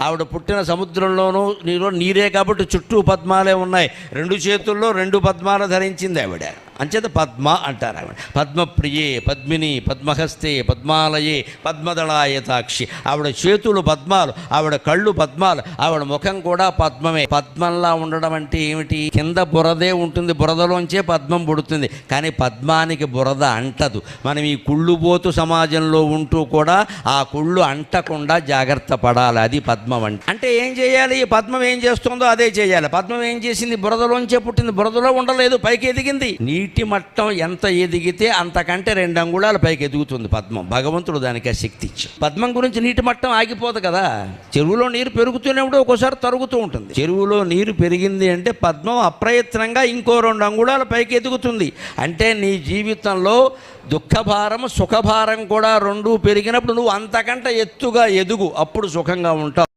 ఆవిడ పుట్టిన సముద్రంలోనూ నీరే కాబట్టి చుట్టూ పద్మాలే ఉన్నాయి. 2 చేతుల్లో 2 పద్మాలు ధరించింది ఆవిడ. అంచేత పద్మ అంటారు ఆవిడ. పద్మప్రియే, పద్మిని, పద్మహస్తే, పద్మాలయే, పద్మదళాయతాక్షి. ఆవిడ చేతులు పద్మాలు, ఆవిడ కళ్ళు పద్మాలు, ఆవిడ ముఖం కూడా పద్మమే. పద్మంలా ఉండడం అంటే ఏమిటి? కింద బురదే ఉంటుంది, బురదలోంచే పద్మం పుడుతుంది. కానీ పద్మానికి బురద అంటదు. మనం ఈ కుళ్ళుబోతు సమాజంలో ఉంటూ కూడా ఆ కుళ్ళు అంటకుండా జాగ్రత్త పడాలి. అది పద్మం అంటే. ఏం చేయాలి? పద్మం ఏం చేస్తుందో అదే చేయాలి. పద్మం ఏం చేసింది? బురదలోంచే పుట్టింది, బురదలో ఉండలేదు, పైకి ఎదిగింది. నీటి మట్టం ఎంత ఎదిగితే అంతకంటే 2 అంగుళాలు పైకి ఎదుగుతుంది పద్మం. భగవంతుడు దానికి ఆ శక్తి ఇచ్చి. పద్మం గురించి నీటి మట్టం ఆగిపోదు కదా. చెరువులో నీరు పెరుగుతూనే ఒక్కోసారి తరుగుతూ ఉంటుంది. చెరువులో నీరు పెరిగింది అంటే పద్మం అప్రయత్నంగా ఇంకో 2 అంగుళాలు పైకి ఎదుగుతుంది. అంటే నీ జీవితంలో దుఃఖభారం సుఖభారం కూడా 2 పెరిగినప్పుడు నువ్వు అంతకంటే ఎత్తుగా ఎదుగు, అప్పుడు సుఖంగా ఉంటావు.